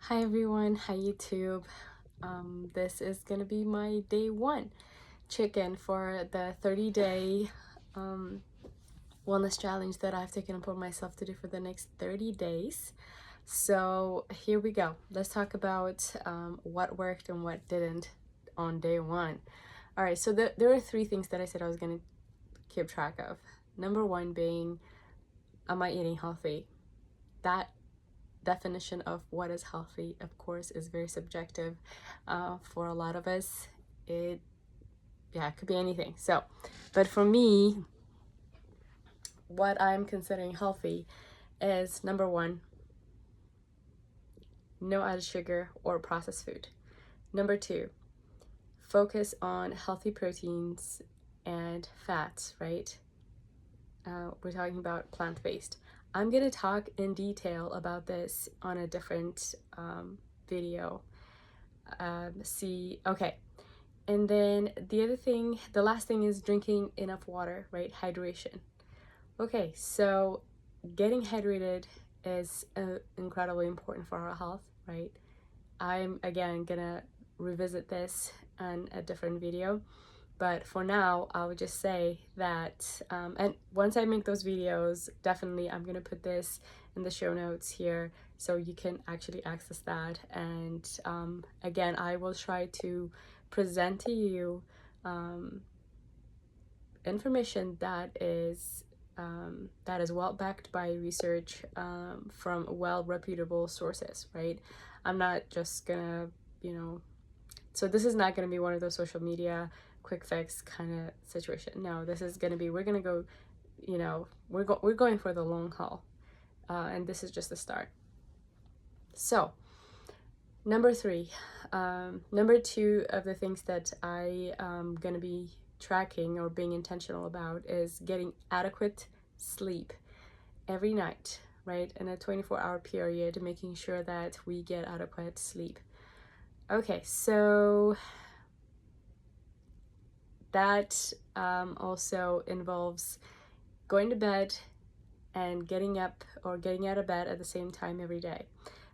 Hi everyone, hi YouTube. This is gonna be my day one check-in for the 30-day wellness challenge that I've taken upon myself to do for the next 30 days. So here we go. Let's talk about what worked and what didn't on day one. All right, so there are three things that I said I was gonna keep track of. Number one being, am I eating healthy? That definition of what is healthy, of course, is very subjective. For a lot of us, it could be anything. So, but for me, what I'm considering healthy is number one, no added sugar or processed food. Number two, focus on healthy proteins and fats, right? We're talking about plant-based. I'm gonna talk in detail about this on a different video. Okay. And then the last thing is drinking enough water, right? Hydration. Okay, so getting hydrated is incredibly important for our health, right? I'm again gonna revisit this in a different video, but for now, I would just say that, and once I make those videos, definitely I'm gonna put this in the show notes here so you can actually access that. And again, I will try to present to you information that is well backed by research from well reputable sources, right? I'm not just gonna, so this is not gonna be one of those social media quick fix kind of situation. No, this is gonna be, we're gonna go, we're going for the long haul, and this is just the start. So number two of the things that I am gonna be tracking or being intentional about is getting adequate sleep every night, right? In a 24-hour period, making sure that we get adequate sleep. Okay, so that also involves going to bed and getting up or getting out of bed at the same time every day.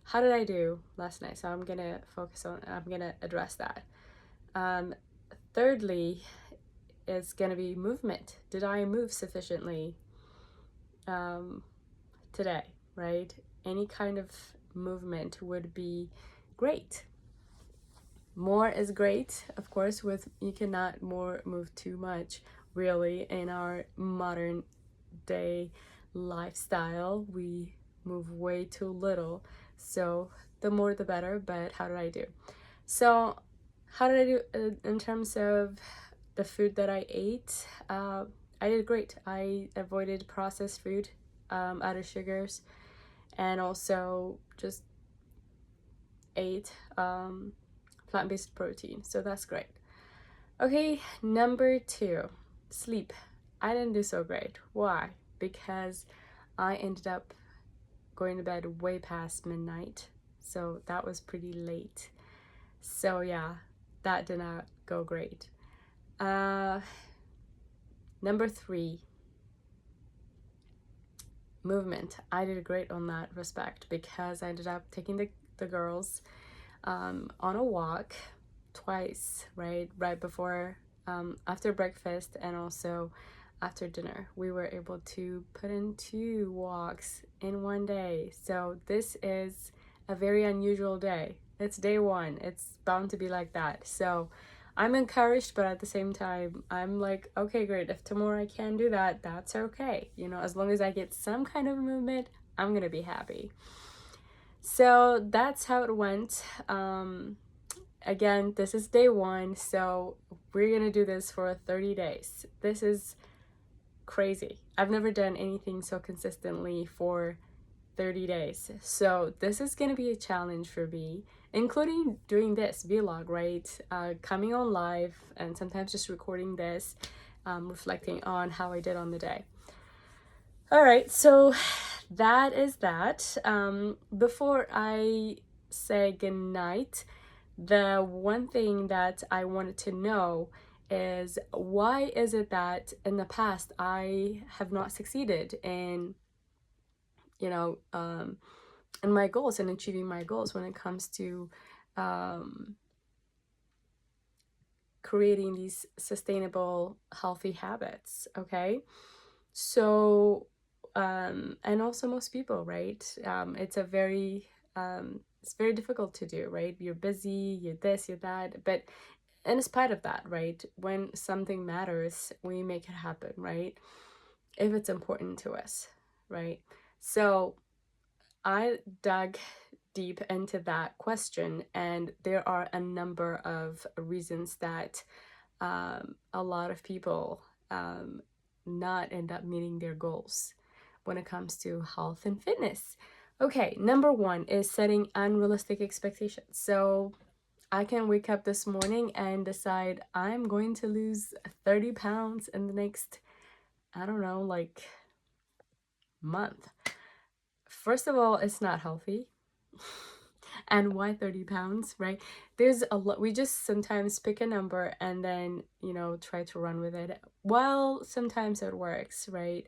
How did I do last night? So I'm gonna address that. Thirdly, is gonna be movement. Did I move sufficiently today, right? Any kind of movement would be great. More is great, of course, you cannot move too much, really, in our modern day lifestyle. We move way too little, so the more the better. But how did I do? So how did I do in terms of the food that I ate? I did great. I avoided processed food, added sugars, and also just ate plant-based protein, so that's great. Okay, number two, sleep. I didn't do so great. Why? Because I ended up going to bed way past midnight, so that was pretty late. So yeah, that did not go great. Number three, movement. I did great on that respect because I ended up taking the girls on a walk twice, right before, after breakfast, and also after dinner. We were able to put in 2 walks in one day. So this is a very unusual day. It's day one. It's bound to be like that. So I'm encouraged, but at the same time, I'm like, okay, great. If tomorrow I can't do that, that's okay. As long as I get some kind of movement, I'm gonna be happy. So that's how it went. Again, this is day one, so we're gonna do this for 30 days. This is crazy. I've never done anything so consistently for 30 days. So this is gonna be a challenge for me, including doing this vlog, right? Coming on live and sometimes just recording this, reflecting on how I did on the day. All right, so that is that. Before I say goodnight, the one thing that I wanted to know is, why is it that in the past I have not succeeded in, and my goals and achieving my goals when it comes to um, creating these sustainable, healthy habits. Okay. So, and also most people, right? It's very difficult to do, right? You're busy, you're this, you're that. But in spite of that, right? When something matters, we make it happen, right? If it's important to us, right? So I dug deep into that question, and there are a number of reasons that a lot of people not end up meeting their goals when it comes to health and fitness. Okay, number one is setting unrealistic expectations. So I can wake up this morning and decide I'm going to lose 30 pounds in the next, I don't know, like month. First of all, it's not healthy. And why 30 pounds, right? There's a lot. We just sometimes pick a number and then, try to run with it. Well, sometimes it works, right?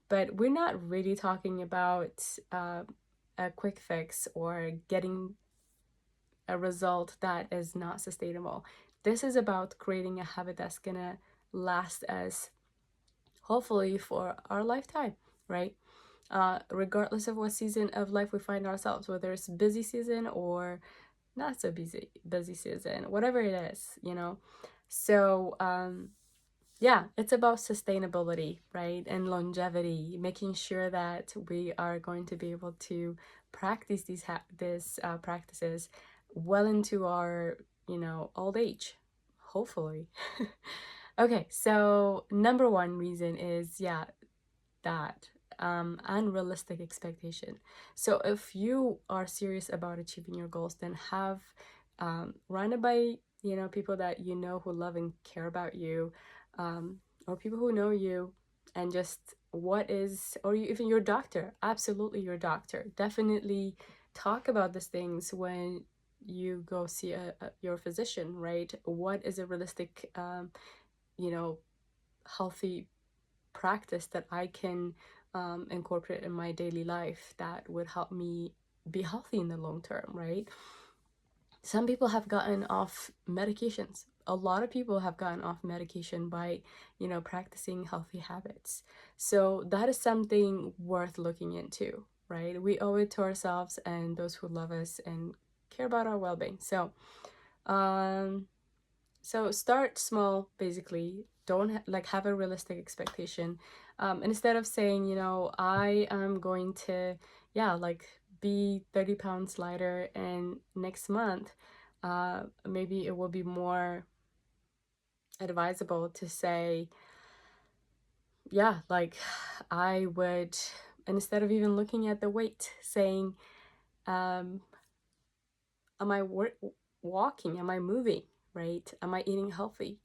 But we're not really talking about a quick fix or getting a result that is not sustainable. This is about creating a habit that's gonna last us, hopefully, for our lifetime, right? Regardless of what season of life we find ourselves, whether it's busy season or not so busy season, whatever it is. So yeah, it's about sustainability, right? And longevity, making sure that we are going to be able to practice these practices well into our old age, hopefully. Okay, so number one reason is, yeah, that unrealistic expectation. So if you are serious about achieving your goals, then have run it by people that who love and care about you, or people who know you, and just what is, or even your doctor. Absolutely, your doctor. Definitely talk about these things when you go see your physician, right? What is a realistic you know healthy practice that I can incorporate in my daily life that would help me be healthy in the long term, right? Some people have gotten off medications. A lot of people have gotten off medication by, practicing healthy habits. So that is something worth looking into, right? We owe it to ourselves and those who love us and care about our well-being. Um, so start small, basically. Don't have a realistic expectation. Instead of saying, I am going to, yeah, like be 30 pounds lighter and next month, maybe it will be more advisable to say, yeah, like I would, instead of even looking at the weight, saying, um, am I walking? Am I moving? Right? Am I eating healthy?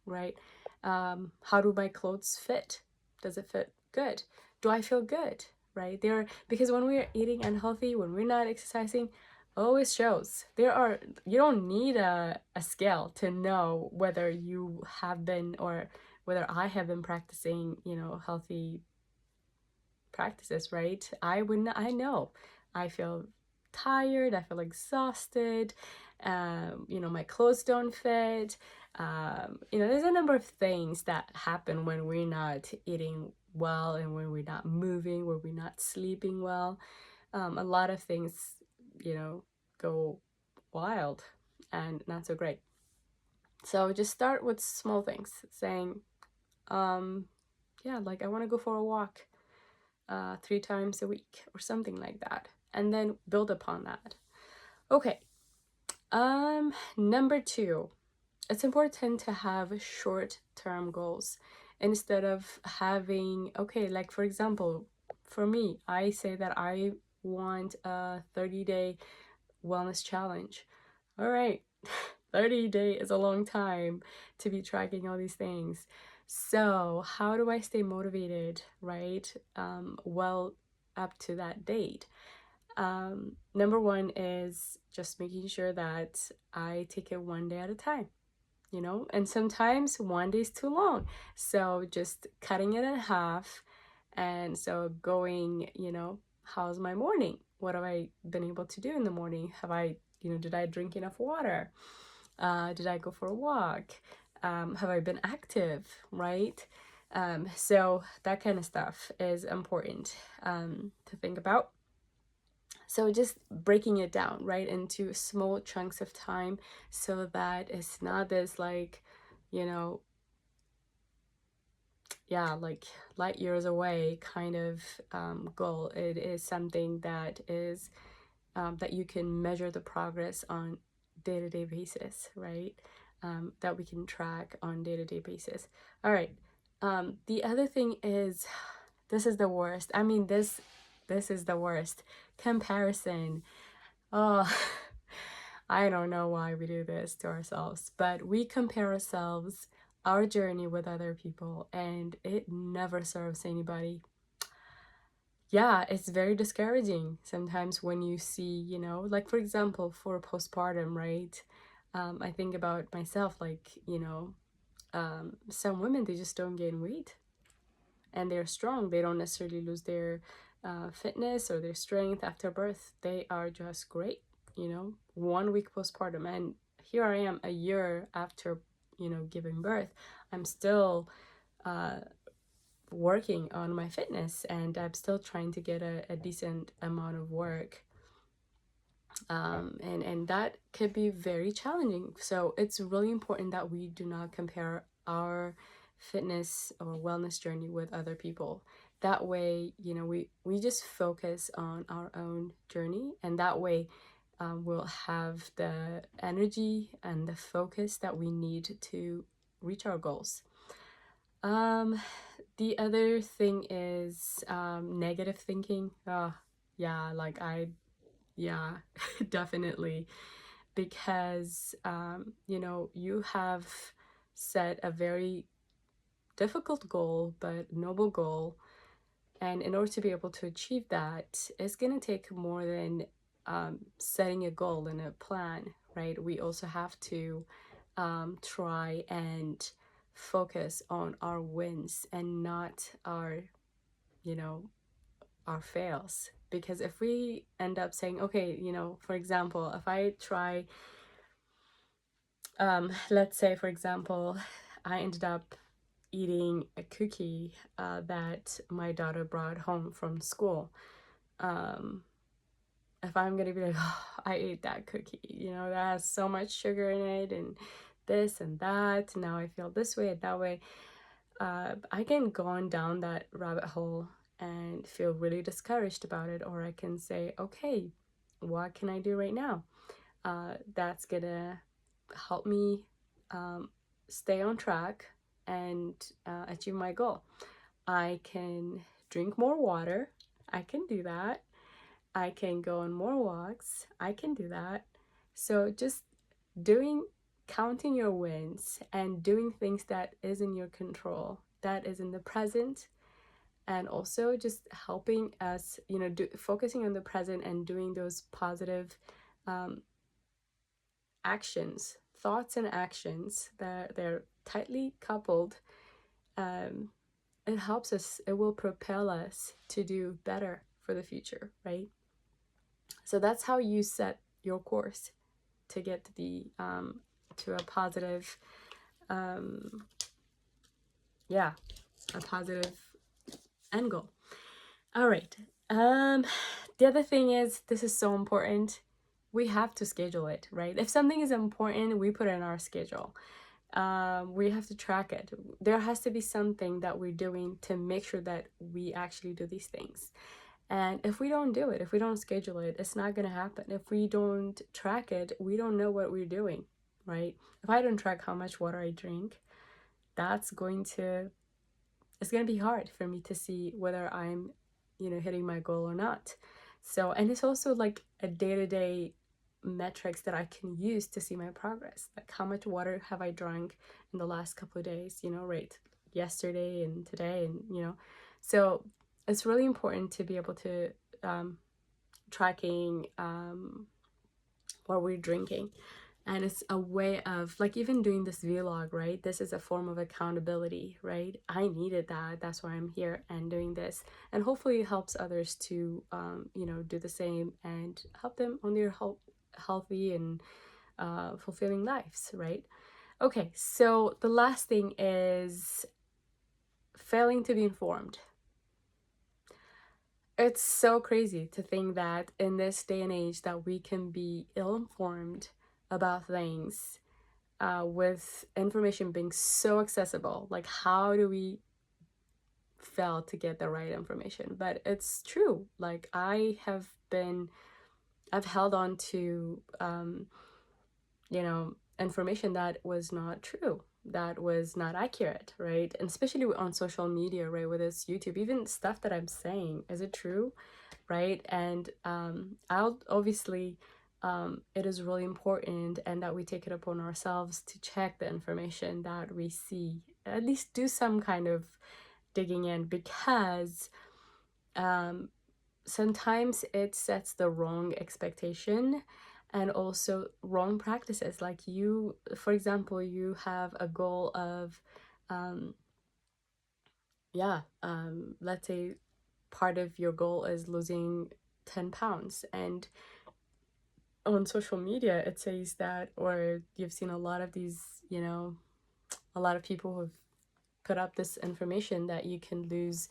Right? How do my clothes fit? Does it fit good? Do I feel good? Right? Because when we're eating unhealthy, when we're not exercising, always shows. You don't need a scale to know whether you have been, or whether I have been practicing, healthy practices, right? I know. I feel tired, I feel exhausted, my clothes don't fit. There's a number of things that happen when we're not eating well and when we're not moving, when we're not sleeping well. A lot of things, go wild and not so great. So just start with small things, saying, yeah, like I want to go for a walk 3 times a week or something like that, and then build upon that. Okay. Number two, it's important to have short-term goals instead of having, okay, like for example, for me, I say that I want a 30-day wellness challenge. All right. 30-day is a long time to be tracking all these things. So how do I stay motivated, right? Well, up to that date. Number one is just making sure that I take it one day at a time, and sometimes one day is too long. So just cutting it in half. And so going, how's my morning? What have I been able to do in the morning? Have I, did I drink enough water? Did I go for a walk? Have I been active, right? So that kind of stuff is important to think about. So just breaking it down, right, into small chunks of time so that it's not this like, you know, yeah, like light years away kind of goal. It is something that is that you can measure the progress on day-to-day basis, right? That we can track on day-to-day basis. All right. The other thing is, this is the worst. I mean, this is the worst. Comparison. Oh, I don't know why we do this to ourselves, but we compare ourselves, our journey with other people, and it never serves anybody. Yeah, it's very discouraging sometimes when you see, like for example, for postpartum, right? I think about myself, like, some women, they just don't gain weight and they're strong. They don't necessarily lose their fitness or their strength after birth. They are just great, 1 week postpartum. And here I am a year after, giving birth. I'm still working on my fitness and I'm still trying to get a decent amount of work. And that could be very challenging. So it's really important that we do not compare our fitness or wellness journey with other people. That way, we just focus on our own journey, and that way we'll have the energy and the focus that we need to reach our goals. The other thing is negative thinking. Yeah, like yeah, definitely. Because, you have set a very difficult goal, but noble goal. And in order to be able to achieve that, it's going to take more than setting a goal and a plan, right? We also have to try and focus on our wins and not our, our fails. Because if we end up saying, okay, for example, if I try, let's say, for example, I ended up eating a cookie that my daughter brought home from school. If I'm gonna be like, oh, I ate that cookie, that has so much sugar in it and this and that, now I feel this way and that way, I can go on down that rabbit hole and feel really discouraged about it. Or I can say, okay, what can I do right now that's gonna help me stay on track and achieve my goal? I can drink more water. I can do that. I can go on more walks. I can do that. So just counting your wins and doing things that is in your control, that is in the present, and also just helping us, focusing on the present and doing those positive actions, thoughts and actions, that they're tightly coupled. It helps us, it will propel us to do better for the future, right? So that's how you set your course to get to a positive, a positive end goal. All right. The other thing is, this is so important. We have to schedule it, right? If something is important, we put it in our schedule. We have to track it. There has to be something that we're doing to make sure that we actually do these things. And if we don't do it, if we don't schedule it, it's not going to happen. If we don't track it, we don't know what we're doing, right? If I don't track how much water I drink, it's going to be hard for me to see whether I'm, hitting my goal or not. So, and it's also like a day-to-day metrics that I can use to see my progress. Like, how much water have I drunk in the last couple of days, right? Yesterday and today, and, so it's really important to be able to tracking what we're drinking. And it's a way of, like, even doing this vlog, right? This is a form of accountability, right? I needed that. That's why I'm here and doing this. And hopefully it helps others to, do the same and help them on their healthy and fulfilling lives, right? Okay, so the last thing is failing to be informed. It's so crazy to think that in this day and age that we can be ill-informed about things, with information being so accessible. Like, how do we fail to get the right information? But it's true. Like, I've held on to, information that was not true, that was not accurate, right? And especially on social media, right? Whether it's YouTube, even stuff that I'm saying, is it true? Right? And I'll obviously, it is really important and that we take it upon ourselves to check the information that we see, at least do some kind of digging in, because sometimes it sets the wrong expectation and also wrong practices. Like, you, for example, you have a goal of, let's say part of your goal is losing 10 pounds, and on social media it says that, or you've seen a lot of these, a lot of people who've put up this information that you can lose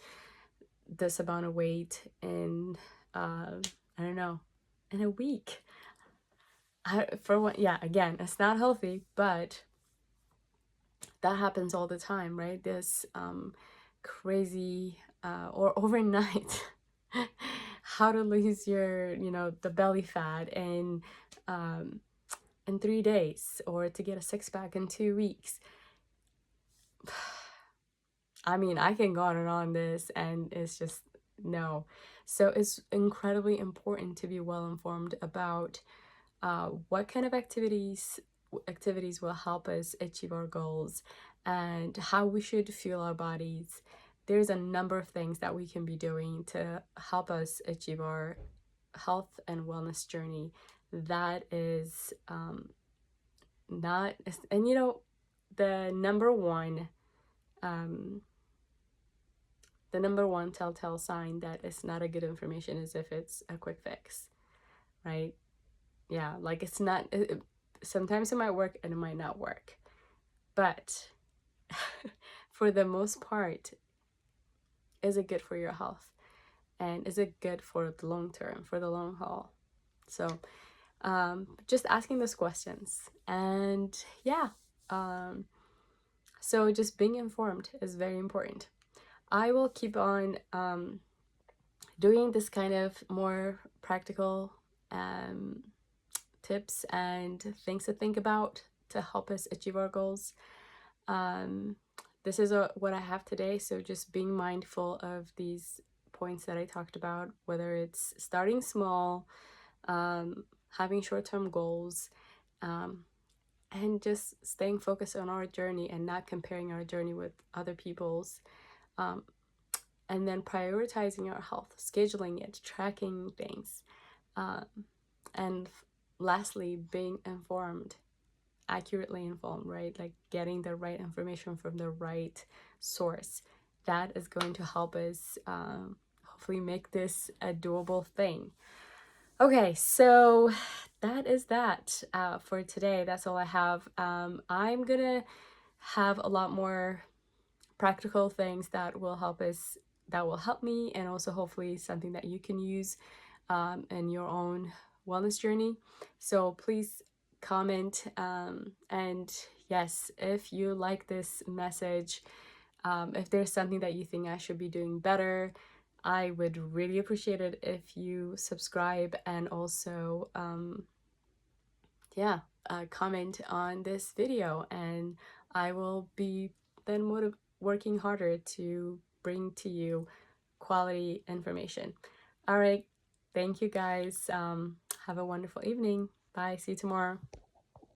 this amount of weight in, I don't know, in a week. For one, yeah, again, it's not healthy, but that happens all the time, right? This crazy, or overnight how to lose your, the belly fat in 3 days, or to get a six-pack in 2 weeks. I mean, I can go on and on this, and it's just no. So it's incredibly important to be well informed about what kind of activities will help us achieve our goals, and how we should fuel our bodies. There's a number of things that we can be doing to help us achieve our health and wellness journey. That is not, and the number one telltale sign that it's not a good information is if it's a quick fix, right? Yeah, like, it's not, sometimes it might work and it might not work, but for the most part, is it good for your health, and is it good for the long term, for the long haul? So just asking those questions, and yeah, so just being informed is very important. I will keep on doing this kind of more practical tips and things to think about to help us achieve our goals. This is what I have today, so just being mindful of these points that I talked about, whether it's starting small, having short-term goals, and just staying focused on our journey and not comparing our journey with other people's, and then prioritizing our health, scheduling it, tracking things, and lastly, being informed, accurately informed, right? Like, getting the right information from the right source. That is going to help us hopefully make this a doable thing. Okay, so that is that for today. That's all I have. I'm gonna have a lot more practical things that will help me, and also hopefully something that you can use in your own wellness journey. So please comment, and yes, if you like this message, if there's something that you think I should be doing better, I would really appreciate it if you subscribe, and also comment on this video, and I will be then working harder to bring to you quality information. All right, thank you guys. Have a wonderful evening. Bye. See you tomorrow.